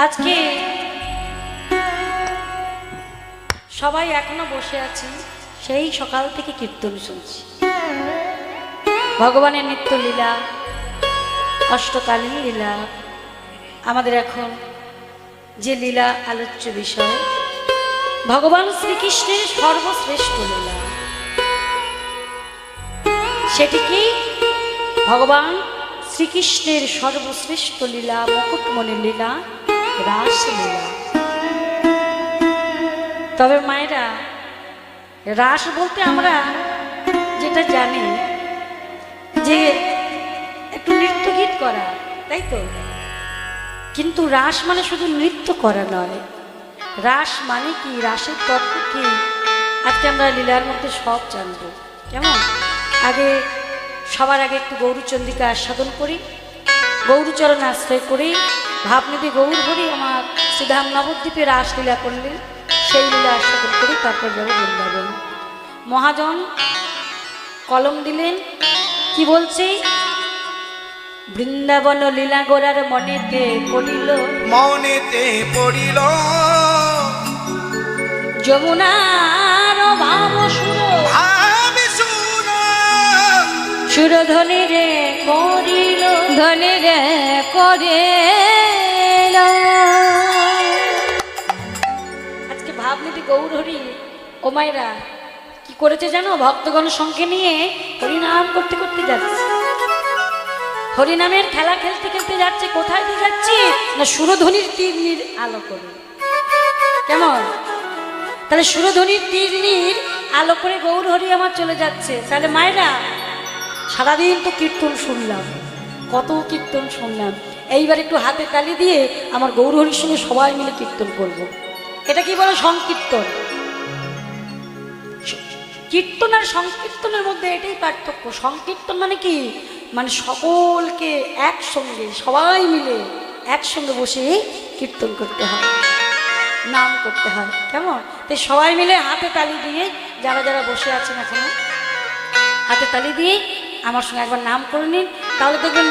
আজকে সবাই এখনো বসে আছি, সেই সকাল থেকে কীর্তন শুনছি। ভগবানের নিত্য লীলা, অষ্টকালীন লীলা, আমাদের এখন যে লীলা আলোচ্য বিষয় ভগবান শ্রীকৃষ্ণের সর্বশ্রেষ্ঠ লীলা, সেটি কি? ভগবান শ্রীকৃষ্ণের সর্বশ্রেষ্ঠ লীলা মুকুটমণির লীলা, রাসলীলা। তবে মায়েরা, রাস বলতে আমরা যেটা জানি যে একটু নৃত্য গীত করা, তাই তো? কিন্তু রাস মানে শুধু নৃত্য করা নয়। রাস মানে কি, রাসের তত্ত্ব কি, আজকে আমরা লীলার মধ্যে সব জানবো। কেমন? সবার আগে একটু গৌরচন্দ্রিকা আস্বাদন করি, গৌরচরণ আশ্রয় করি, ভাবনিধি গৌর হরি আমার শ্রীধাম নবদ্বীপে রাসলীলা করলেন, সেই লীলা আস্বাদন করি, তারপর যাবো বৃন্দাবন। মহাজন কলম দিলেন, কি বলছে? বৃন্দাবন লীলা গোরার মনেতে পড়িল, মনেতে পড়িল যমুনার ভাব সুর, ভাবে সুর, সুর ধ্বনি রে করিল, ধ্বনি রে করিল। আজকে ভাবনিধি গৌর হরি ও মায়েরা কি করেছে জানো? ভক্তগণ সঙ্গে নিয়ে হরিনাম করতে করতে যাচ্ছে, হরিনামের খেলা খেলতে খেলতে যাচ্ছে। কোথায় দিয়ে যাচ্ছে? না সুরধ্বনির তীর্ণির আলো করে। কেমন? তাহলে সুরধ্বনির তীর্ণির আলো করে গৌর হরি আমার চলে যাচ্ছে। তাহলে মায়েরা, সারাদিন তো কীর্তন শুনলাম, কত কীর্তন শুনলাম, এইবার একটু হাতে তালি দিয়ে আমার গৌর হরির সঙ্গে সবাই মিলে কীর্তন করব। এটা কি বলে? সংকীর্তন। কীর্তন আর সংকীর্তনের মধ্যে এটাই পার্থক্য। সংকীর্তন মানে কি? মানে সকলকে একসঙ্গে, সবাই মিলে একসঙ্গে বসে কীর্তন করতে হয়, নাম করতে হয়। কেমন? তাই সবাই মিলে হাতে তালি দিয়ে, যারা যারা বসে আছেন এখনো হাতে তালি দিয়ে আমার সঙ্গে একবার নাম করে নিন, তাহলে দেখবেন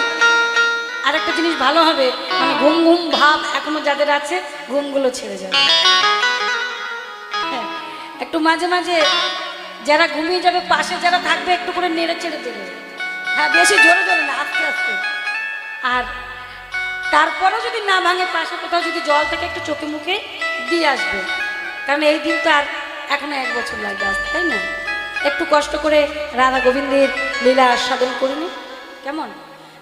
আরেকটা জিনিস ভালো হবে, মানে ঘুম ঘুম ভাব এখনো যাদের আছে, ঘুমগুলো ছেড়ে যাবে। হ্যাঁ, একটু মাঝে মাঝে যারা ঘুমিয়ে যাবে, পাশে যারা থাকবে একটু করে নেড়ে চেড়ে দেবে। হ্যাঁ, বেশি জোরে জোরে না, আস্তে আস্তে। আর তারপরেও যদি না ভাঙে, পাশে কোথাও যদি জল থেকে একটু চোখে মুখে দিয়ে আসবে, কারণ এই দিন তো আর এখনো 1 বছর লাগবে আসতে, তাই না? একটু কষ্ট করে রাধা গোবিন্দের লীলা আস্বাদন করে নি। কেমন?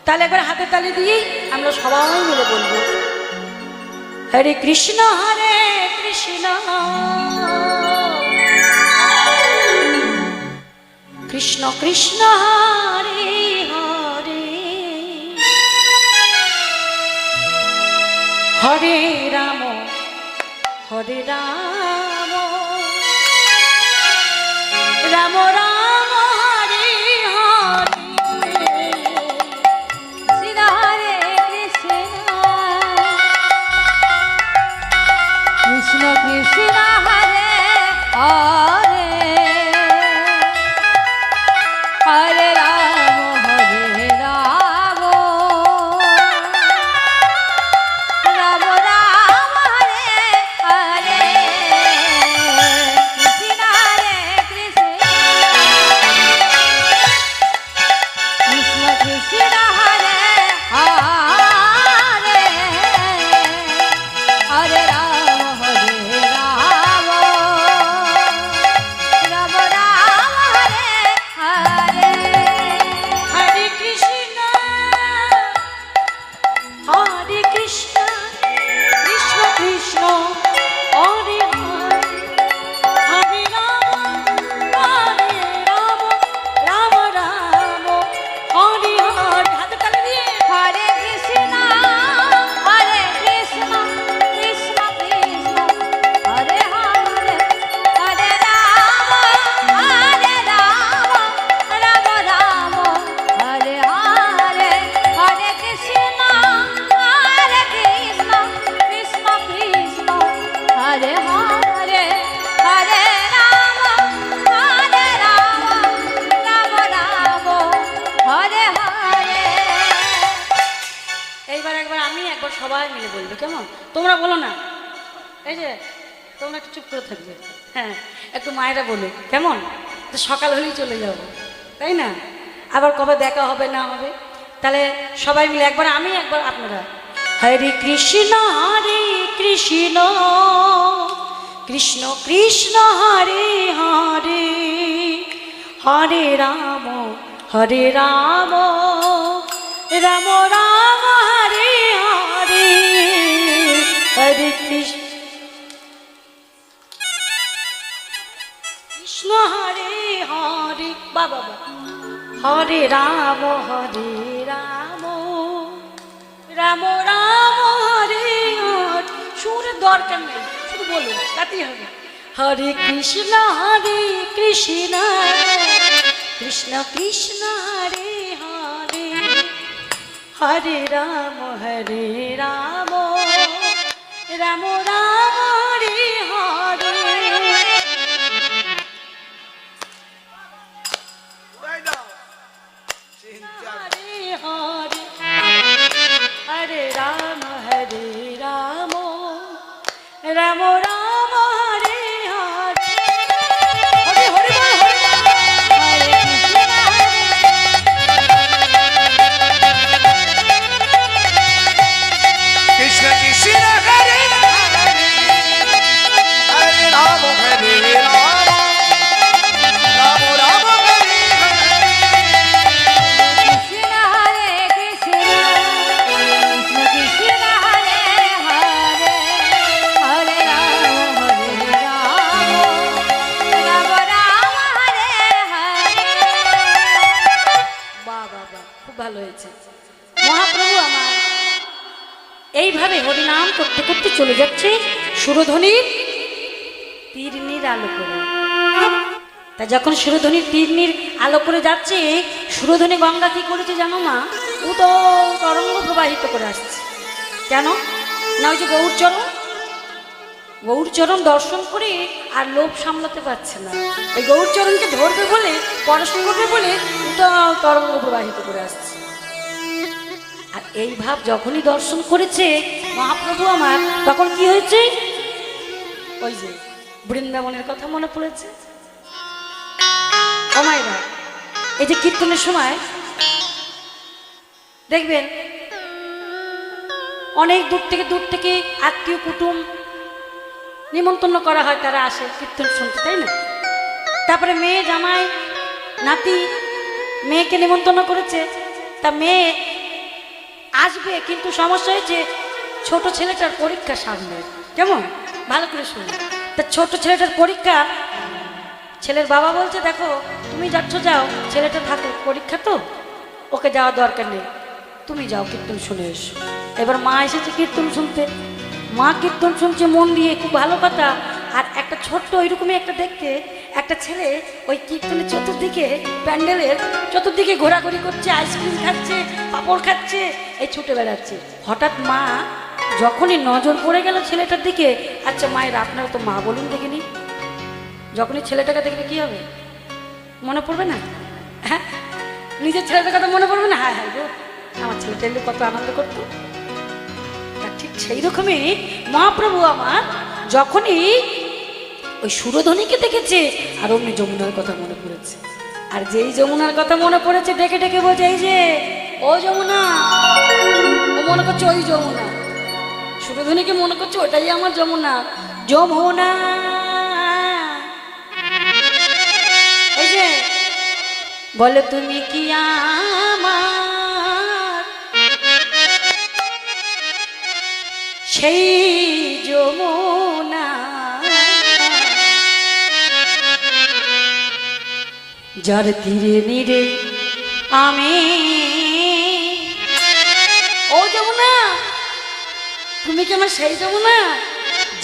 তাহলে একবার হাতে তালি দিয়েই আমরা সবাই মিলে বলবো, হরে কৃষ্ণ হরে কৃষ্ণ কৃষ্ণ কৃষ্ণ হরে হরে, হরে রাম হরে রাম, রাম রাম হরে হরে, সীতা হরে কৃষ্ণ, কৃষ্ণ কৃষ্ণ হরে হরে, হরে রাম হরে রাম, রাম রাম হরে হরে, কৃষ্ণ হরে কৃষ্ণ, কৃষ্ণ কৃষ্ণ হরে হরে, হরে রাম হরে রাম, রাম রাম হরে হরে, হরে কৃষ্ণ হরে কৃষ্ণ কৃষ্ণ কৃষ্ণ হরে হরে, হরে রাম রাম রাম হরে হরে। হাতে তালি দিয়ে হরে কৃষ্ণ কৃষ্ণ কৃষ্ণ হরে হরে, হরে রাম রাম রাম হরে হরে, হরে কৃষ্ণ কৃষ্ণ সবাই মিলে বলবে, কেমন? তোমরা বলো না, এই যে তোমরা একটু চুপ করে থাকবে, হ্যাঁ একটু মায়েরা বলো, কেমন? তো সকাল হলেই চলে যাব, তাই না? আবার কবে দেখা হবে না হবে, তাহলে সবাই মিলে একবার আমি একবার আপনারা। হরে কৃষ্ণ কৃষ্ণ কৃষ্ণ হরে হরে, হরে রাম রাম রাম হরে হরে, হরে কৃষ্ণ কৃষ্ণ হরে হরে, বাবা হরে রাম রাম রাম হরে হরে। সুরের দরকার নেই, শুধু বলুন, তাতেই হবে। হরে কৃষ্ণ কৃষ্ণ কৃষ্ণ হরে হরে, হরে রাম রাম রাম হরে হরে। উড়াই দাও। চিন্তা হরে হরে, হরে রাম রাম রাম হরে হরে, হরে হরে বল, হরে হরে কৃষ্ণ কৃষ্ণ হরে হরে, হরে রাম হরে রাম, রাম রাম হরে হরে। কৃষ্ণ হরে কৃষ্ণ কৃষ্ণ কৃষ্ণ হরে হরে, হরে রাম রাম রাম হরে হরে। বাহ বাহ বাহ, খুব ভালো হয়েছে। মহাপ্রভু আমার এইভাবে হরিনাম করতে করতে চলে যাচ্ছে সুরধ্বনির তীর্ণির আলো করে। তা যখন সুরধ্বনির তীর্ণির আলো করে যাচ্ছে, সুরধ্বনি গঙ্গা কি করেছে জানো মা? ও তো তরঙ্গ প্রবাহিত করে আসছে। কেন না, ওই যে গৌরচরণ দর্শন করে আর লোভ সামলাতে পারছে না, এই গৌরচরণকে ধরবে বলে, পড়াশোনা করবে বলে ও তো তরঙ্গ প্রবাহিত করে আসছে। আর এই ভাব যখনই দর্শন করেছে মহাপ্রভু আমার, তখন কি হয়েছে? ওই যে বৃন্দাবনের কথা মনে পড়েছে। ও মায়েরা, এই যে কীর্তনের সময় দেখবেন অনেক দূর থেকে আত্মীয় কুটুম নিমন্ত্রণ করা হয়, তারা আসে কীর্তন শুনতে, তাই না? তারপরে মেয়ে জামাই নাতি মেয়েকে নিমন্ত্রণ করেছে, তা মেয়ে আসবে, কিন্তু সমস্যা হয়েছে ছোট ছেলেটার পরীক্ষা সামনে। কেমন? ভালো করে শুনুন। তা ছোট ছেলেটার পরীক্ষা, ছেলের বাবা বলছে দেখো তুমি যাচ্ছ যাও, ছেলেটা থাকুক, পরীক্ষা তো, ওকে যাওয়ার দরকার নেই, তুমি যাও কীর্তন শুনে এসো। এবার মা এসেছে কীর্তন শুনতে, মা কীর্তন শুনছে মন দিয়ে, খুব ভালো কথা। আর একটা ছোট্ট ওইরকমই একটা দেখতে একটা ছেলে ওই কীর্তনের চতুর্দিকে, প্যান্ডেলের চতুর্দিকে ঘোরাঘুরি করছে, আইসক্রিম খাচ্ছে, পাঁপড় খাচ্ছে, এই ছুটে বেড়াচ্ছে। হঠাৎ মা যখনই নজর পড়ে গেল ছেলেটার দিকে, আচ্ছা মায়ের আপনারা তো মা বলুন দেখিনি, যখনই ছেলেটাকে দেখবে কি হবে? মনে পড়বে না? হ্যাঁ, নিজের ছেলেটার কথা মনে পড়বে না? হ্যাঁ হ্যাঁ গো, আমার ছেলেটা এলে কত আনন্দ করতো। ঠিক সেই রকমই মহাপ্রভু আমার যখনই ওই সুরধ্বনিকে দেখেছে, আর অমনি যমুনার কথা মনে পড়েছে। আর যেই যমুনার কথা মনে পড়েছে, ডেকে ডেকে বলছে এই যে ও যমুনা, ও মনে করছে ওই যমুনা, সুরধ্বনিকে মনে করছে ওটাই আমার যমুনা। যমুনা, এই যে বলে তুমি কি আমার সেই যমুনা, যার তীরে নীরে আমি, ও যমুনা তুমি কি আমার সেই যমুনা,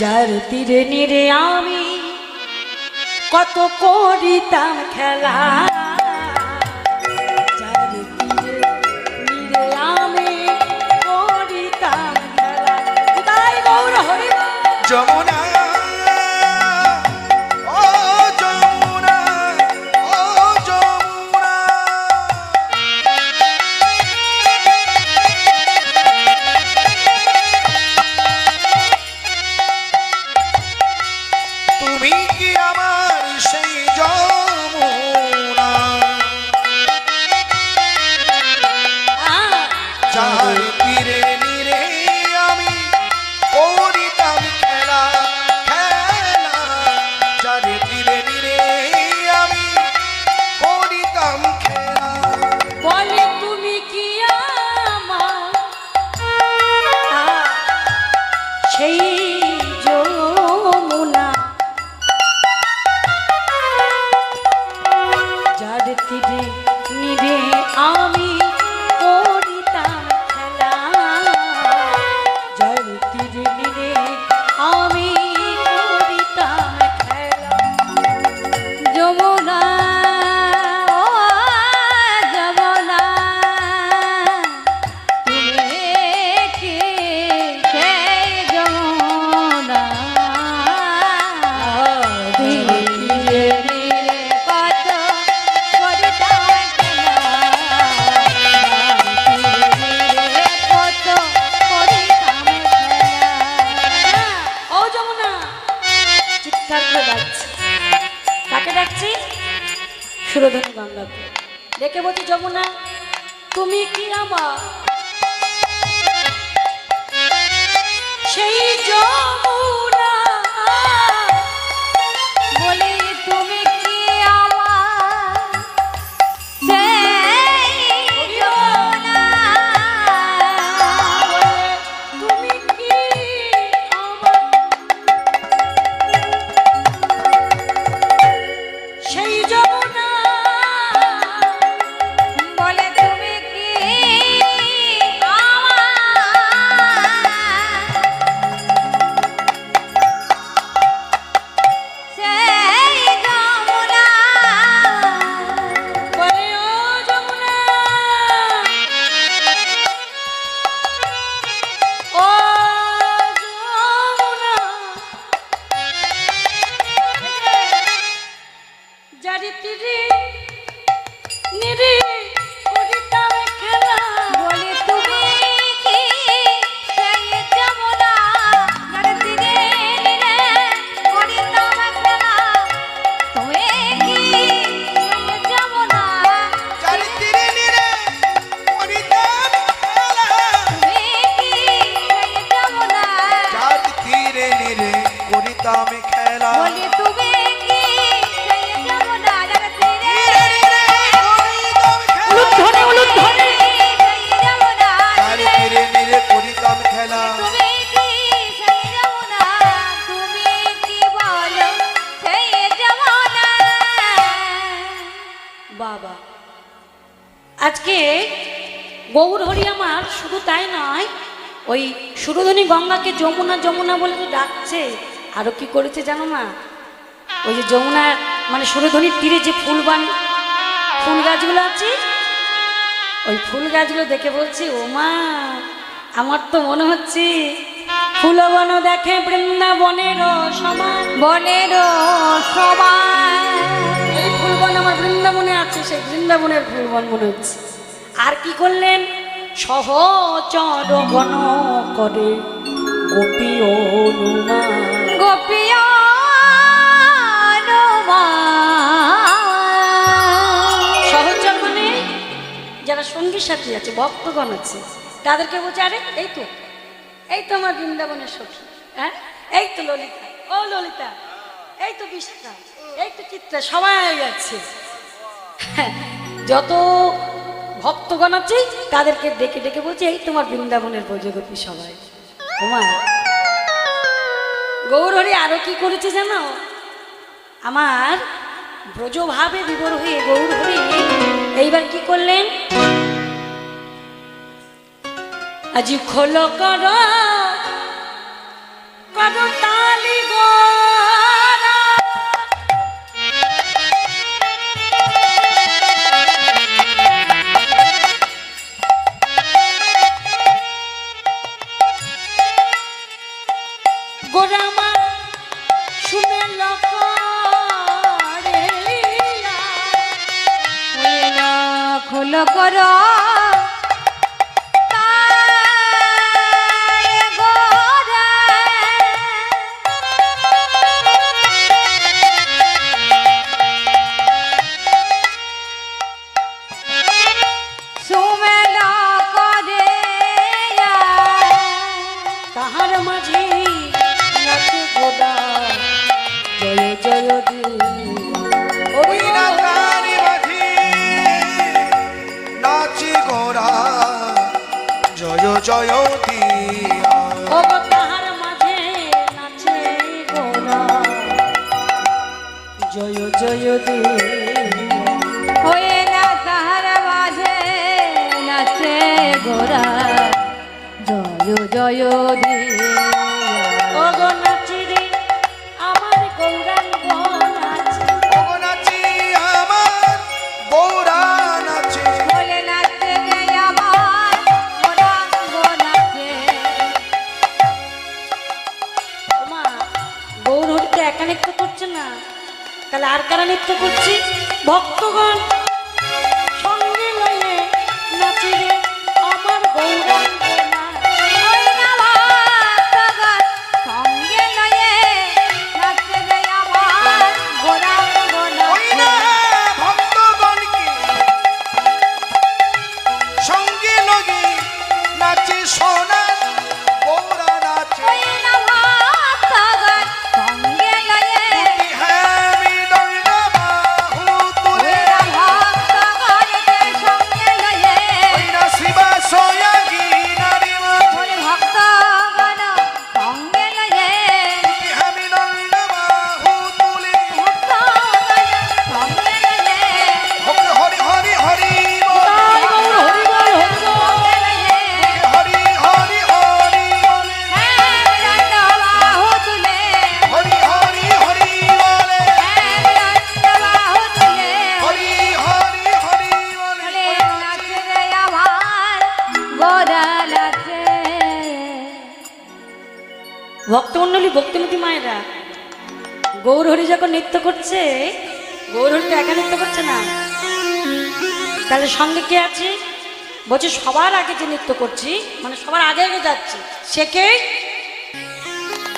যার তীরে নীরে আমি কত করিতাম খেলা, যার তীরে নীরে আমি করিতাম খেলা। তাই গৌর হরি যমুনা, ও যমুনা, ও যমুনা। করে ডাকছি। কাকে ডাকছি? সুরধনী গঙ্গাকে ডেকে বলছি, যমুনা তুমি কি আমার সেই যমুনা? বলে তুমি কি আমার সেই যমুনা? তুমি কি আমার সেই যমুনা? বলে তুমি কি সেই যমুনা? বলে ও যমুনা, ও যমুনা, যারি তীরে নিরে করিতাম খেলা। বলে তুমি কি সেই যমুনা? যার তীরে নীরে করিতাম খেলা। তুমি কি সেই যমুনা? চারি তীরে নীরে করিতাম খেলা। তুমি কি সেই যমুনা? চারি তীরে নীরে করিতাম খেলা। বলি তুমি কি সেই যমুনা? যার তীরে উলুধ্বনি, উলুধ্বনি। সেই যমুনা? চারি তীরে নীরে করিতাম খেলা। তুমি কি সেই যমুনা? তুমি কি বলো সেই যমুনা? বাবা, আজকে গৌর হরি আমার শুধু তাই নয়, ওই সুরধনী গঙ্গাকে যমুনা যমুনা বলে তো ডাকছে। আরো কি করেছে জানো মা? ওই যে যমুনার মানে সুরধনীর তীরে যে ফুল গাছগুলো আছে, ওই ফুল গাছগুলো দেখে বলছি, ও মা, আমার তো মনে হচ্ছে ফুলবন দেখে বৃন্দাবনের সমান। বনেরও সবাই এই ফুলবন আমার বৃন্দাবনে আছে, সেই বৃন্দাবনের ফুলবন মনে হচ্ছে। আর কি করলেন? সহচর বন করে গোপী অনুমান। গোপিয়া সহচর মানে যারা সঙ্গী সাথী আছে, ভক্তগণ আছে, তাদেরকে বলছে, আরে এই তো আমার বৃন্দাবনের সখী, হ্যাঁ, এই তো ললিতা, ও ললিতা, এই তো বিষ্ণা, এই তো চিত্রা, সবাই আছে। যত ভক্তগণ আছে তাদেরকে ডেকে ডেকে বলছে, এই তোমার বৃন্দাবনের ব্রজগোপী সবাই। তোমার গৌরহরি আরো কি করেছে জানো? আমার ব্রজভাবে বিবর হয়ে গৌরহরি এইবার কি করলেন? আজি খোল কর তালি গোরা, গোরামা শুনে লোক খোল করো তাহার মাঝে নাচে গোদা জয় জয় দি। বিনা তারি মাঝি নাচি গোরা জয় জয় দিয়া। ও গো তাহার মাঝে নাচে গোদা জয় জয় দি। হয়ে না তাহার মাঝে নাচে গোরা জয় জয় দিয়া। ও গো নাচি রে আমার গৌরাঙ্গ নাচে। ওগো নাচি আমার গৌরা নাচে। বলে নাচে গে আমার গোরাঙ্গ নাচে। ওমা, গৌরহরি তো একা নৃত্য করছে না, তাহলে আর কারা নৃত্য করছি? ভক্তগণ সঙ্গে লয়ে নাচে রে আমার গৌরাঙ্গ নাচ। ওই না ভক্তগণ সঙ্গে লয়ে নাচে গে আমার ভক্তমণ্ডলী ভক্তিমতী মায়েরা, গৌরহরি যখন নৃত্য করছে, গৌরহরি তো একা নৃত্য করছে না, তাহলে সঙ্গে কে আছে? বলছে সবার আগে যে নৃত্য করছি, মানে সবার আগে আগে যাচ্ছে, সে কে?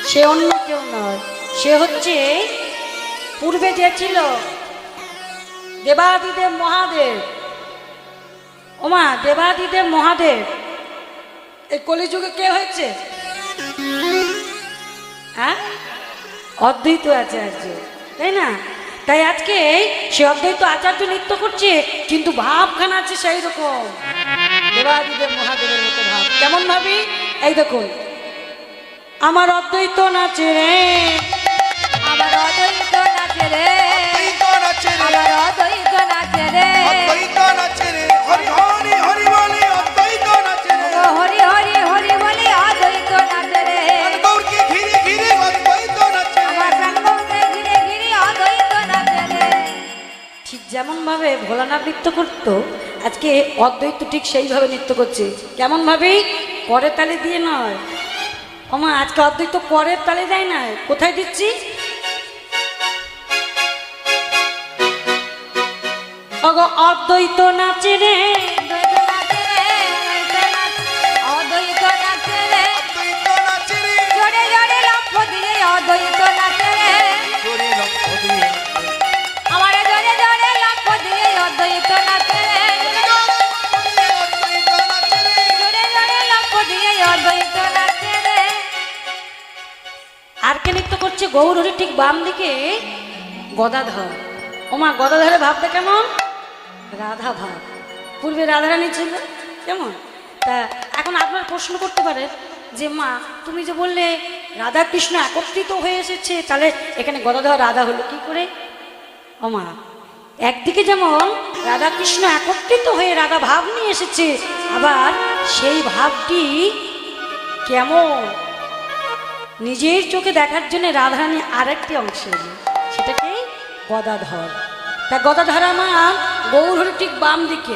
সে অন্য কেউ নয়, সে হচ্ছে পূর্বে যে ছিল দেবাদিদেব মহাদেব। ওমা, দেবাদিদেব মহাদেব এই কলিযুগে কে হয়েছে? হ্যাঁ, অদ্বৈত আচার্য, তাই না? তাই আজকে সে অদ্বৈত আচার্য নৃত্য করছে, কিন্তু ভাবখানা আছে সেই রকম দেবাদিদেব মহাদেবের মতো ভাব। কেমন ভাবি? এই দেখুন, আমার অদ্বৈত নাচে রে, আমার অদ্বৈত নাচে রে, অদ্বৈত নাচে রে, আমার অদ্বৈত নাচে রে, অদ্বৈত নাচে রে, হরি হরি হরি বলে অদ্বৈত নাচে রে, ও হরি হরি হরি বলি অদ্বৈত নাচে রে, গৌরকে ঘিরে ঘিরে অদ্বৈত নাচে রে। আমার প্রাণবকে ঘিরে ঘিরে অদ্বৈত নাচে রে। ঠিক যেমন ভাবে ভোলানাথ নৃত্য করতো, আজকে অদ্বৈত ঠিক সেইভাবে নৃত্য করছে। কেমন ভাবে? পরের তালে দিয়ে নয়। ওমা, আজকে অদ্বৈত পরের তালে দেয় না, কোথায় দিচ্ছি? ওগো অদ্বৈত নাচে রে, অদ্বৈত নাচে রে, অদ্বৈত নাচে রে, অদ্বৈত নাচে রে, জোরে জোরে লক্ষ দিয়ে অদ্বৈত নাচে রে, জোরে লক্ষ দিয়ে, আমার জোরে জোরে লক্ষ দিয়ে অদ্বৈত নাচে রে, অদ্বৈত নাচে রে। জোরে জোরে লক্ষ দিয়ে অদ্বৈত নাচে রে। আর কে নৃত্য করছে? গৌরহরি ঠিক বাম দিকে গদাধর। ওমা, গদাধরের ভাবটা কেমন? রাধা ভাব। পূর্বে রাধারানী ছিল কেমন? তা এখন আপনার প্রশ্ন করতে পারেন যে মা, তুমি যে বললে রাধা কৃষ্ণ একত্রিত হয়ে এসেছে, তাহলে এখানে গদাধর রাধা হলো কি করে? ওমা, একদিকে যেমন রাধা কৃষ্ণ একত্রিত হয়ে রাধা ভাব নিয়ে এসেছে, আবার সেই ভাবটি কেমন নিজের চোখে দেখার জন্য রাধারানী আরেকটি অংশ এলো, সেটাকে গদাধর। তা গদাধর আমার গৌরহরি ঠিক বাম দিকে,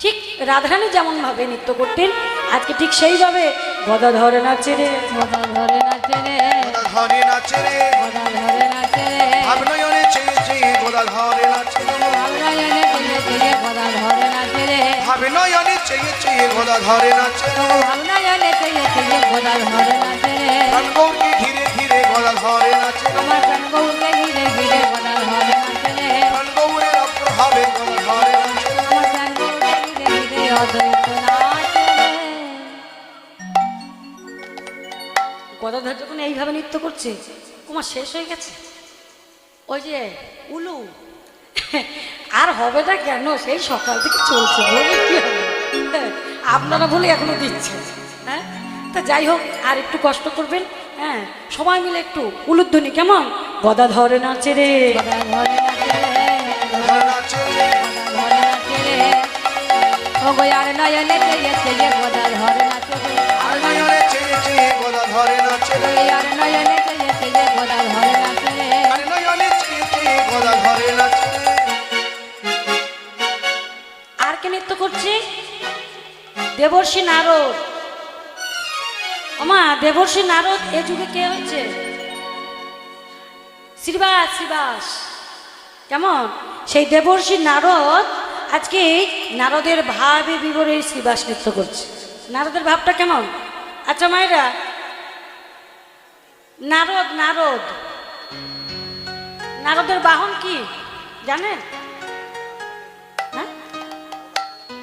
ঠিক রাধারানী যেমন ভাবে নৃত্য করতেন, আজকে ঠিক সেইভাবে গদাধর নাচে রে, গদাধরে নাচে রে, গদাধরে নাচে রে, গদাধরে নাচে রে, ভাবনয়নে চেয়ে চেয়ে গদাধরে নাচে রে, ভাবনয়নে চেয়ে চেয়ে গদাধরে নাচে রে, ভাবনয়নে চেয়ে চেয়ে গদাধরে নাচে রে, ভাবনয়নে চেয়ে চেয়ে গদাধরে নাচে রে, প্রাণগৌরকে ঘিরে ঘিরে গদাধরে নাচে রে, আমার প্রাণগৌরকে ঘিরে ঘিরে গদাধরে নাচে রে, প্রাণগৌরের অগ্রভাবে গদাধরে নাচে রে। আমার প্রাণগৌরকে ঘিরে ঘিরে অদ্বৈত নাচে রে। গদাধর যখন এইভাবে নৃত্য করছে, তোমার শেষ হয়ে গেছে। ওই যে উলু আর হবে না কেন, সেই সকাল থেকে চলছে, বলে কি হবে? আপনারা বলে এখনো দিচ্ছে। হ্যাঁ, তা যাই হোক, আর একটু কষ্ট করবেন। হ্যাঁ, সবাই মিলে একটু উলুধ্বনি কেমন? গদাধরে নাচে রে, গদাধরে নাচে রে, গদাধরে নাচে রে, গদাধরে নাচে রে, ও গো আর নয়নে চেয়ে চেয়ে গদাধরে নাচে রে, প্রাণগৌরে চেয়ে চেয়ে গদাধরে নাচে রে, আর নয়নে চেয়ে চেয়ে গদাধরে নাচে রে, প্রাণগৌরে চেয়ে চেয়ে গদাধরে নাচে রে। আর কে নৃত্য করছে? দেবর্ষি নারদ। ওমা, দেবর্ষি নারদ এ যুগে কে হচ্ছে? শ্রীবাস, শ্রীবাস। কেমন? সেই দেবর্ষি নারদ আজকে নারদের ভাবে বিবরে শ্রীবাস নৃত্য করছে। নারদের ভাবটা কেমন? আচ্ছা মায়েরা, নারদ, নারদ, নারদের বাহন কি জানেন? হ্যাঁ,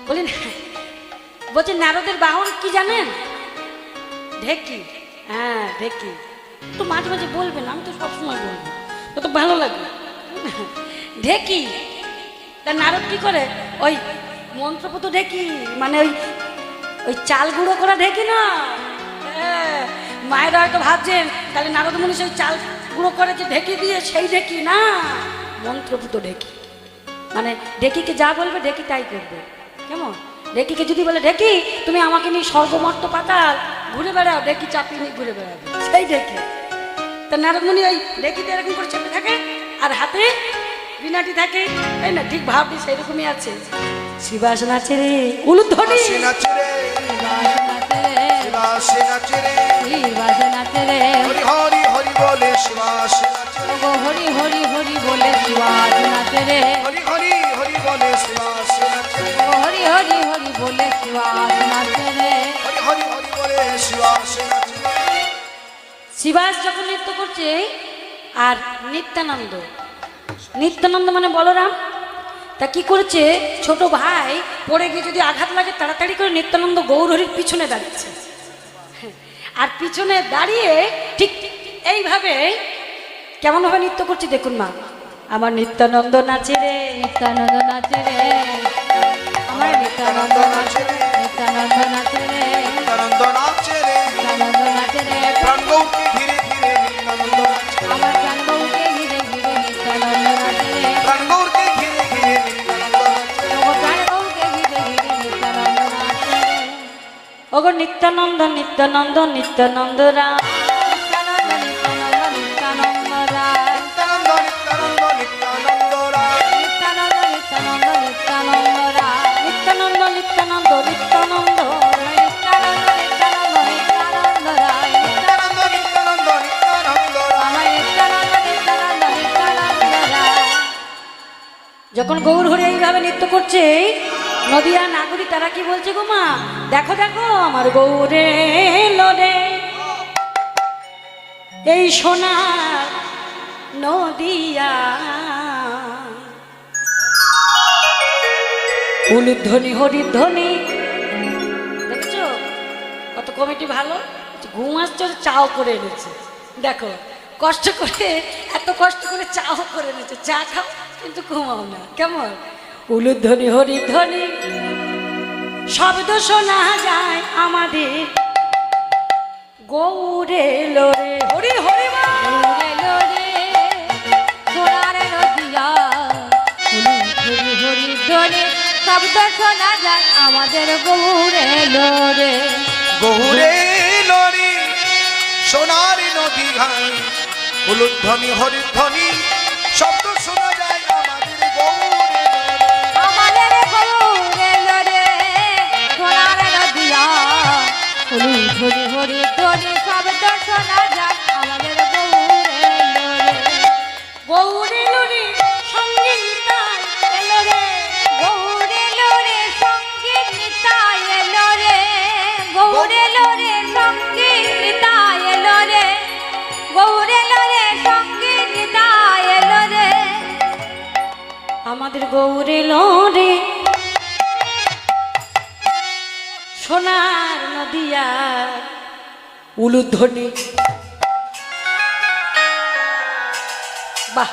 বলি না, বলছি নারদের বাহন কি জানেন? ঢেকি। হ্যাঁ, ঢেকি। তো মাঝে মাঝে বলবেন, আমি তো সবসময় বলবো, তো তো ভালো লাগবে। ঢেকি। তা নারদ কি করে? ওই মন্ত্রপুত ঢেকি, মানে ওই ওই চাল গুঁড়ো করা ঢেকি না। হ্যাঁ, মায়েরা হয়তো ভাবছেন তাহলে নারদ মুনি সেই চাল গুঁড়ো করে যে ঢেকি দিয়ে সেই ঢেকি না, মন্ত্রপুত ঢেকি। মানে ঢেকিকে যা বলবে ঢেকি তাই করবে। কেমন? ঢেকিকে যদি বলে ঢেকি তুমি আমাকে নিয়ে স্বর্গমর্ত পাতাল ঘুরে বেড়াও, ঢেকি চাপিয়ে নিয়ে ঘুরে বেড়াবে, সেই ঢেকি। তা নারদমুনি ওই ঢেকিতে এরকম করে চেপে থাকে, আর হাতে বিনাটি থাকে, তাই না? ঠিক ভাবটি সেই রকমই আছে। শ্রীবাস নাচে রে, উলুধ্বনি। নাচে রে, নাচে রে, শিবাসে নাচে রে শিবাস নাচে রে হরি হরি হরি বলে শিবাসে নাচে রে ওগো হরি হরি হরি বলে শিবাস নাচে রে হরি হরি হরি বলে শিবাসে নাচে রে ওগো হরি হরি হরি বলে শিবাস নাচে রে হরি হরি হরি বলে শিবাসে নাচে রে শিবাস যখন নৃত্য করছে আর নিত্যানন্দ, নিত্যানন্দ মানে বলরাম, তা কি করেছে ছোট ভাই পড়ে গিয়ে যদি আঘাত লাগে তাড়াতাড়ি করে নিত্যানন্দ গৌরহরির পিছনে দাঁড়িয়েছে, আর পিছনে দাঁড়িয়ে ঠিক এইভাবে কেমনভাবে নৃত্য করছে দেখুন মা। আমার নিত্যানন্দ নাচে রে, নিত্যানন্দ নাচে রে আমার নিত্যানন্দ নাচে রে নিত্যানন্দ নাচে রে নিত্যানন্দ নাচে রে নিত্যানন্দ নাচে রে প্রাণ গৌরকে ঘিরে ঘিরে নিত্যানন্দ নাচে রে আমার প্রাণ বউকে ঘিরে ঘিরে নিত্যানন্দ নাচে রে প্রাণ গৌরকে ঘিরে ঘিরে নিত্যানন্দ নাচে রে ওগো প্রাণ বউকে ঘিরে ঘিরে নিত্যানন্দ নাচে রে ওগো নিত্যানন্দ নিত্যানন্দ নিত্যানন্দ রাম, নিত্যানন্দ নিত্যানন্দ নিত্যানন্দ রায় নিত্যানন্দ নিত্যানন্দ নিত্যানন্দ রায় নিত্যানন্দ নিত্যানন্দ নিত্যানন্দ রায় নিত্যানন্দ নিত্যানন্দ নিত্যানন্দ নিত্যানন্দ নিত্যানন্দ নিত্যানন্দ রায় নিত্যানন্দ নিত্যানন্দ নিত্যানন্দ রায় আমার নিত্যানন্দ নিত্যানন্দ নিত্যানন্দ রায় যখন গৌরহরি এইভাবে নৃত্য করছে নদিয়া নাগরী তারা কি বলছে গো মা, দেখো দেখো আমার গৌরে লরে এই সোনার নদিয়া, উলুধ্বনি হরিধ্বনি দেখছো কত কমিটি ভালো, ঘুম আসছে ওর চাও করে এনেছে, দেখো কষ্ট করে এত কষ্ট করে চাও করে এনেছে, চা খাও কিন্তু ঘুমাও না, কেমন উলুধ্বনি হরিধ্বনি শব্দ শোনা যায় আমাদের গৌরে লোরে হরি হরি বল। লোরে লোরে সোনার নদিয়া হরি হরি ধ্বনি শব্দ শোনা যায় আমাদের গৌরে লোরে গৌরে লরি সোনার নদী ঘাই উলুধ্বনি হরিধ্বনি শব্দ শোনা যায় আমাদের গৌরে লরি। আমাদের গৌরে লোরে সোনার নদিয়া হরি হরি হরি ধ্বনি শব্দ শোনা যায় আমাদের গৌরে লোরে গৌরে লোরে সঙ্গে নিতাই এলো রে, গৌরে লোরে সঙ্গীত নিতাই এলো রে গৌরে লোরে সঙ্গীত নিতাই এলো রে গৌরে লোরে সঙ্গীত নিতাই এলো রে আমাদের গৌরে লোরে সোনার নদিয়া উলুধ্বনি, বাহ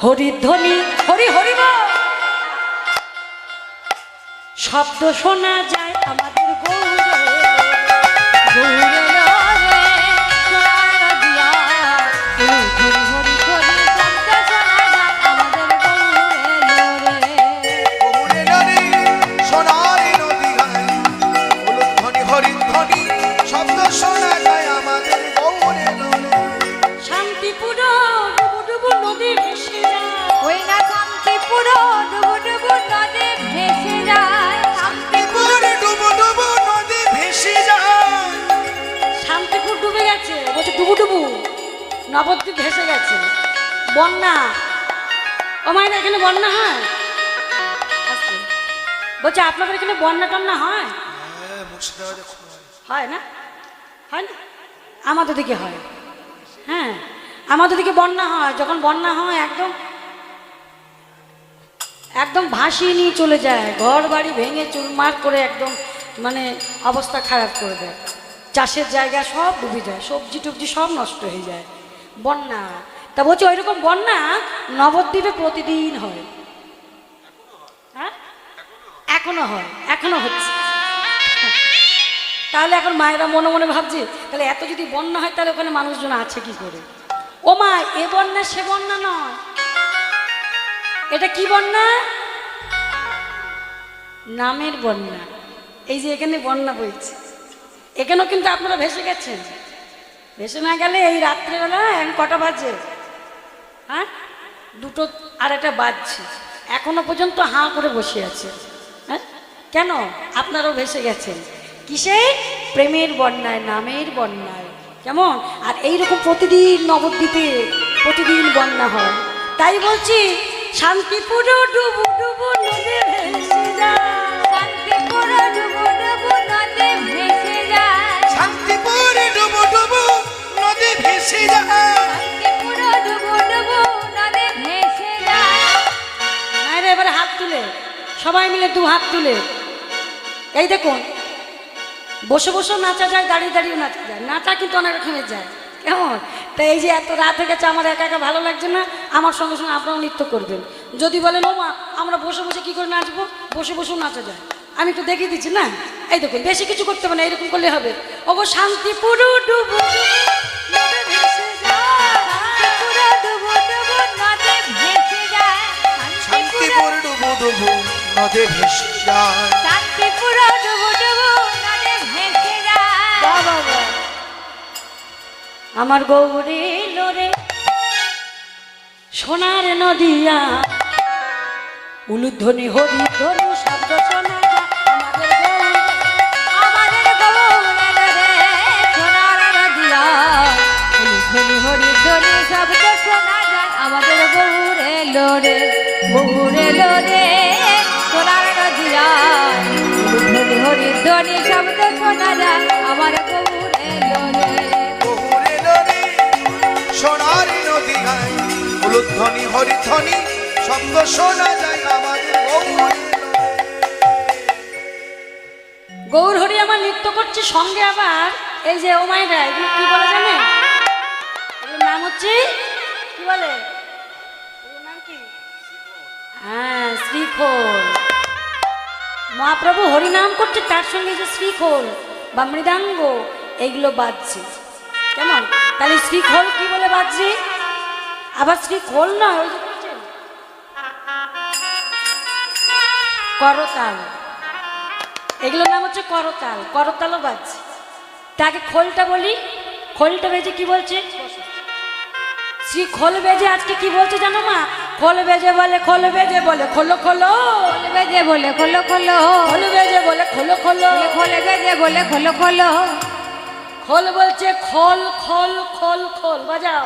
হরিধ্বনি হরি হরি বল। শব্দ শোনা যায় আমাদের গৌরে গৌরে লোরে সোনার নদিয়া হরি হরি হরি শব্দ শোনা যায় আমাদের গৌরে লোরে গৌরে লরি সোনার নদী ঘাই উলুধ্বনি হরিধ্বনি শব্দ শোনা যায় আমাদের গৌরে লরি। শান্তিপুর ডুবু ডুবু নদী ভেসে যায়, ওই না শান্তিপুর ডুবু ডুবু নদী ভেসে যায় শান্তিপুর ডুবু ডুবু নদী ভেসে যায় শান্তিপুর ডুবে গেছে বলছে ডুবু ডুবু, নবদ্বীপ ভেসে গেছে, বন্যা ও মায়ের এখানে বন্যা হয়, আচ্ছা। বলছে আপনাদের এখানে বন্যা টন্যা হয়, মুর্শিদাবাদে খুব হয়। হয় না, হয় না আমাদের দিকে হয়, হ্যাঁ আমাদের দিকে বন্যা হয়, যখন বন্যা হয় একদম একদম ভাসিয়ে নিয়ে চলে যায়, ঘর বাড়ি ভেঙে চুরমার করে একদম মানে অবস্থা খারাপ করে দেয়, চাষের জায়গা সব ডুবে যায়, সবজি টবজি সব নষ্ট হয়ে যায়, বন্যা। তা বলছি ওই রকম বন্যা নবদ্বীপে প্রতিদিন হয়, হ্যাঁ এখনো হয়, এখনো হচ্ছে। তাহলে এখন মায়েরা মনে মনে ভাবছে তাহলে এত যদি বন্যা হয় তাহলে ওখানে মানুষজন আছে কি করে, ও মা এ বন্যা সে বন্যা নয়, এটা কি বন্যা, নামের বন্যা। এই যে এখানে বন্যা বইছে, এখানেও কিন্তু আপনারা ভেসে গেছেন, ভেসে না গেলে এই রাত্রেবেলা এখন কটা বাজে, হ্যাঁ 2:02 বাজছে, এখনো পর্যন্ত হাঁ করে বসে আছে, হ্যাঁ কেন আপনারাও ভেসে গেছেন কিসে, প্রেমের বন্যায়, নামের বন্যায়, কেমন? আর এইরকম প্রতিদিন নবদ্বীপে প্রতিদিন বন্যা হয়। তাই বলছি শান্তিপুর ডুবু ডুবু নদী ভেসে যায়, শান্তিপুর ডুবু ডুবু নদে ভেসে যায়, শান্তিপুর ডুবু ডুবু নদী ভেসে যায়। শান্তিপুর ডুবু ডুবু নদে ভেসে যায়। মায়েরা এবারে হাত তুলে, সবাই মিলে দু হাত তুলে, এই দেখুন বসে বসেও নাচা যায়, দাঁড়িয়ে দাঁড়িয়েও নাচা যায়, নাচা কিন্তু অনেক রকমের যায়, কেমন? তো এই যে এত রাত হয়ে গেছে, আমার একা একা ভালো লাগছে না, আমার সঙ্গে সঙ্গে আপনারাও নৃত্য করবেন। যদি বলেন ও মা আমরা বসে বসে কি করে নাচবো, বসে বসেও নাচা যায়, আমি একটু দেখিয়ে দিচ্ছি না। এই দেখুন বেশি কিছু করতে হবে না, এরকম করলে হবে। ওগো শান্তিপুর ডুবু নদে ভেসে যায়, শান্তিপুর ডুবু ডুবু নদে ভেসে যায়, শান্তিপুর ডুবু ডুবু নদে ভেসে যায়। শান্তিপুর ডুবু ডুবু নদে ভেসে যায়। বাহ বাহ বাহ। আমার গৌরে লোরে সোনার নদিয়া, উলুধ্বনি হরি ধনু শব্দ শোনা যায়, আমাদের গৌর আমাদের গৌরে সোনার নদিয়া, উলুধ্বনি হরিধ্বনি শব্দ শোনা যায়। আমাদের গৌরে লোরে, গৌরে লোরে সোনার নদিয়া, উলুধ্বনি হরিধ্বনি শব্দ শোনা যায়। আমার গৌরে লোরে, গৌরে লোরে সোনার নদী গায়, উলুধ্বনি হরিধ্বনি শব্দ শোনা যায়। আমাদের গৌরে লোরে। গৌর হরি আমার নৃত্য করছে, সঙ্গে আবার এই যে ও মায়েরা এগুলো কি বলে জানে? এগুলোর নাম হচ্ছে কি বলে? এগুলোর নাম কি? হ্যাঁ, শ্রীখোল। মহাপ্রভু হরিনাম করছে, তার সঙ্গে যে শ্রীখোল বা মৃদাঙ্গ এইগুলো বাজছে, কেমন? তাহলে শ্রীখোল কি বলে বাজছে? আবার শ্রীখোল নয়, ওই যে বলছেন করতাল, এগুলোর নাম হচ্ছে করতাল, করতালও বাজছে। তাকে খোলটা বলি, খোলটা বেজে কি বলছে? শ্রী খোল বেজে আজকে কি বলছে জানো মা? খোল বেজে বলে, খোল বেজে বলে খোলো খোলো, খোল বেজে বলে খোলো খোলো, খোল বেজে বলে খোলো খোলো, খোল বেজে বলে খোলো খোলো। খোল বলছে খোল খোল খোল খোল, বাজাও।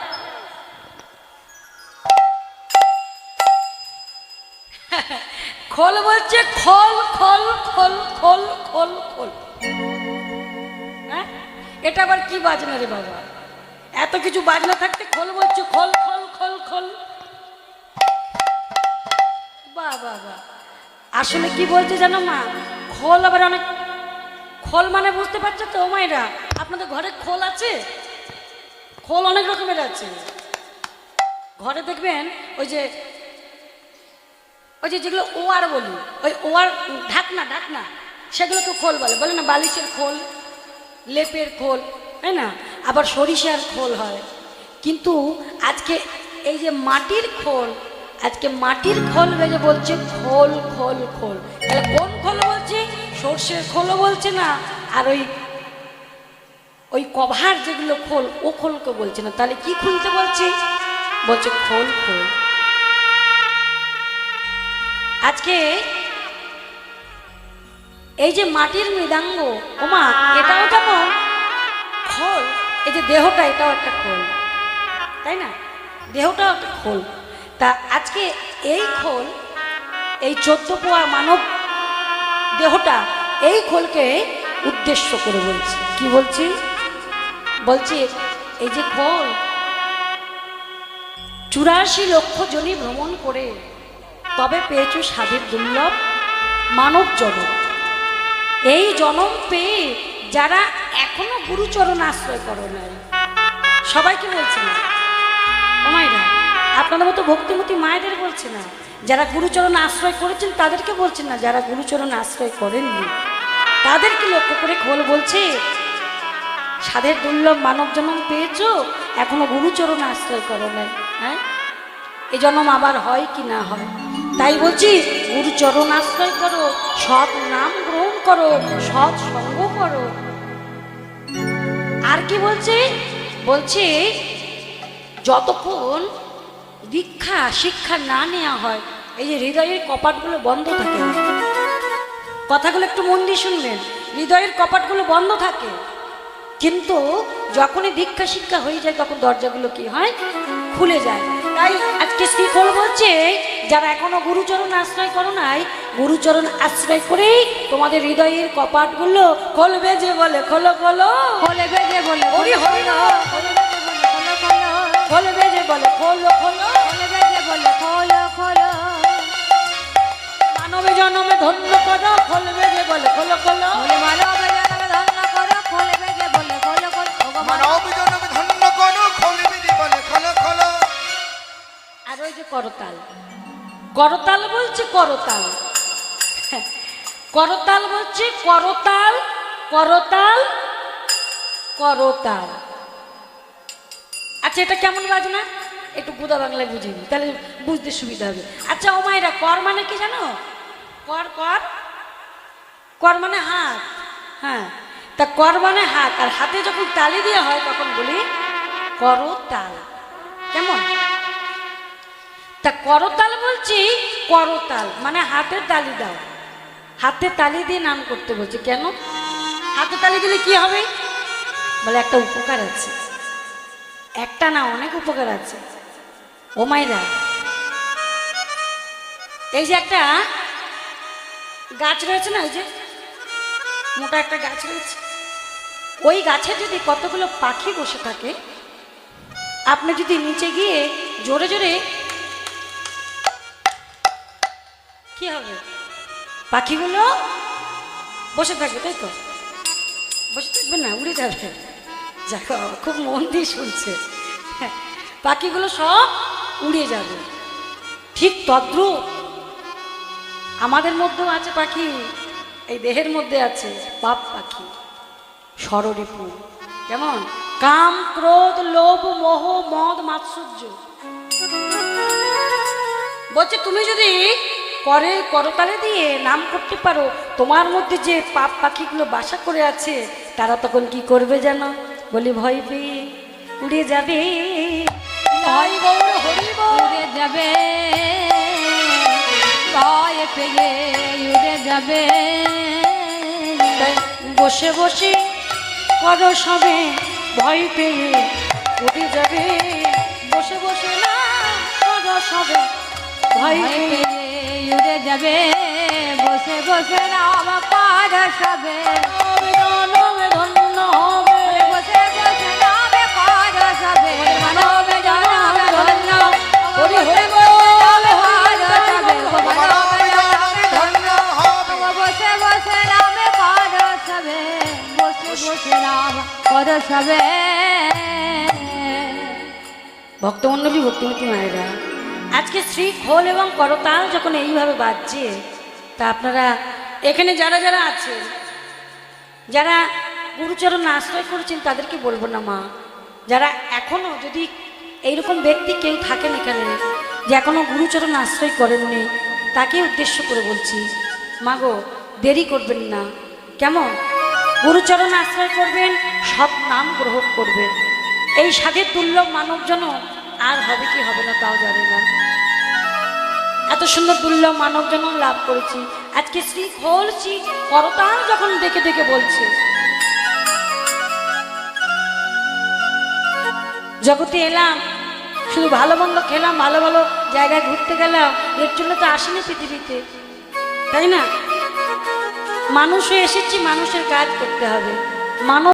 খোল বলছে খোল খোল খোল খোল খোল খোল। হ্যাঁ, এটা আবার কি বাজনা রে বাবা? এত কিছু বাজনা থাকতে খোল বলছে খোল খোল খোল খোল। বাহ বাহ বাহ। আসলে কি বলছে জানো মা? খোল আবার অনেক, খোল মানে বুঝতে পারছো তো মায়েরা? আপনাদের ঘরে খোল আছে? খোল অনেক রকমের আছে। ঘরে দেখবেন ওই যে যেগুলো ওয়ার বলি, ওই ওয়ার ঢাকনা ঢাকনা, সেগুলোকে খোল বলে, বলে না? বালিশের খোল, লেপের খোল, তাই না? আবার সরিষার খোল হয়। কিন্তু আজকে এই যে মাটির খোল, আজকে মাটির খোল বেজে বলছে খোল খোল খোল। তাহলে কোন খোল বলছে? সর্ষের খোলও বলছে না, আর ওই কভার যেগুলো খোল, ও খোলকে বলছে না। তাহলে কি খুলতে বলছে? বলছে খোল খোল। আজকে এই যে মাটির মৃদাঙ্গ, ওমা এটাও যেমন খোল, এই যে দেহটা এটাও একটা খোল, তাই না? দেহটাও একটা খোল। তা আজকে এই খোল, এই 14 পোয়া মানব দেহটা, এই খোলকে উদ্দেশ্য করে বলছি। কি বলছি? বলছি এই যে খোল 84 লক্ষ জনি ভ্রমণ করে তবে পেয়েছো সাধের দুর্লভ মানব জনম। এই জনম পেয়ে যারা এখনো গুরুচরণ আশ্রয় করো নাই, সবাইকে বলছে না ও মায়েরা, আপনাদের মতো ভক্তিমতী মায়েদের বলছে না। যারা গুরুচরণ আশ্রয় করেছেন তাদেরকে বলছেন না, যারা গুরুচরণ আশ্রয় করেননি তাদেরকে লক্ষ্য করে খোল বলছে সাধের দুর্লভ মানব জন্ম পেয়েছো, এখনো গুরুচরণ আশ্রয় করো নাই। হ্যাঁ, এ জন্ম আবার হয় কি না হয়, তাই বলছি গুরুচরণ আশ্রয় করো, সৎ নাম গ্রহণ করো, সৎ সঙ্গ করো। আর কি বলছে? বলছে যতক্ষণ দীক্ষা শিক্ষা না নেওয়া হয়, এই যে হৃদয়ের কপাটগুলো বন্ধ থাকে, কথাগুলো একটু মন দিয়ে শুনবেন। হৃদয়ের কপাটগুলো বন্ধ থাকে, কিন্তু যখনই দীক্ষা শিক্ষা হয়ে যায় তখন দরজাগুলো কি হয়, খুলে যায়। তাই আজকে শ্রীফল বলছে, যারা এখনো গুরুচরণ আশ্রয় করো নাই, গুরুচরণ আশ্রয় করেই তোমাদের হৃদয়ের কপাটগুলো খুলবে। যে বলে খোলো খোলো, খোলবে যে বলে হরি হরি না, খুলবে যে বলে খোলো খোলো, খোলবে যে বলে খোলো খোলো। মানবে জন্মে ধন্য করো, খুলবে যে বলে খোলো খোলো। বলে মানব জনমে ধন্য করো, খোলবে যে বলে খোলো খোলো। ওগো মানব জনম ধন্য করো, খোলবে যে বলে খোলো খোলো। আর ওই যে করতাল, করতাল বলছে করতাল, করতাল বলছে করতাল, করতাল করতাল। আচ্ছা এটা কেমন বাজনা, একটু গুদা বাংলায় বুঝিয়ে দিই, তাহলে বুঝতে সুবিধা হবে। আচ্ছা ও মায়েরা, কর মানে কি জানো? কর কর কর মানে হাত। হ্যাঁ, তা কর মানে হাত, আর হাতে যখন তালি দেওয়া হয় তখন বলি করতাল। কেমন? তা করতাল বলছি, করতাল মানে হাতে তালি দাও, হাতে তালি দিয়ে নাম করতে বলছি। কেন হাতে তালি দিলে কি হবে? বলে একটা উপকার আছে, একটা না অনেক উপকার আছে। ও মাইরা, এই যে একটা গাছ রয়েছে না, ওই যে মোটা একটা গাছ রয়েছে, ওই গাছে যদি কতগুলো পাখি বসে থাকে, আপনি যদি নিচে গিয়ে জোরে জোরে, কি হবে? পাখিগুলো বসে থাকবে, তাই তো? বসে থাকবে না, উড়ে যাবে। দেখো খুব মন দিয়ে শুনছে, পাখিগুলো সব উড়ে যাবে। ঠিক তদ্রূপ আমাদের মধ্যেও আছে পাখি, এই দেহের মধ্যে আছে পাপ পাখি, ষড়রিপু। কেমন? কাম ক্রোধ লোভ মোহ মদ মাৎসর্য। বলছে তুমি যদি করে করতালে দিয়ে নাম করতে পারো, তোমার মধ্যে যে পাপ পাখিগুলো বাসা করে আছে তারা তখন কি করবে জানো? বলি ভয় পেয়ে উড়ে যাবে। তাই গৌর হরি বল। উড়ে যাবে, ভয় পেয়ে উড়ে যাবে। তাই বসে বসে করো সবে, ভয় পেয়ে উড়ে যাবে। বসে বসে না করো সবে, ভয় ভয় পেয়ে পেয়ে উড়ে যাবে। বসে বসে নাম পার সবে, জনমে ধন্য হবে। বসে বসে নাম পার সবে। মানব জনমে ধন্য, হরি হরি বল বল, পার সবে। মানব জনম ধন্য হবে। বসে বসে নাম পার সবে, বসে বসে নাম পার সবে। ভক্তমণ্ডলী, ভক্তিমতী মায়েরা, আজকে শ্রী খোল এবং করতাল যখন এইভাবে বাজছে, তা আপনারা এখানে যারা যারা আছে, যারা গুরুচরণ আশ্রয় করেছেন তাদেরকে বলবো না মা, যারা এখনো যদি এইরকম ব্যক্তি কেউ থাকেন এখানে যে এখনো গুরুচরণ আশ্রয় করেননি, তাকে উদ্দেশ্য করে বলছি, মা গো দেরি করবেন না। কেমন? গুরুচরণ আশ্রয় করবেন, সৎ নাম গ্রহণ করবেন। এই সাধের দুর্লভ মানবজন আর হবে কি হবে না তাও জানে না। এত সুন্দর দুর্লভ মানবজন লাভ করেছি। আজকে শ্রী খোল শ্রী করতাল যখন ডেকে ডেকে বলছে, জগতে এলাম, শুধু ভালো মন্দ খেলাম, ভালো ভালো জায়গায় ঘুরতে গেলাম, এর জন্য তো আসিনি পৃথিবীতে, তাই না? মানুষ হয়ে এসেছি, মানুষের কাজ করতে হবে। মানব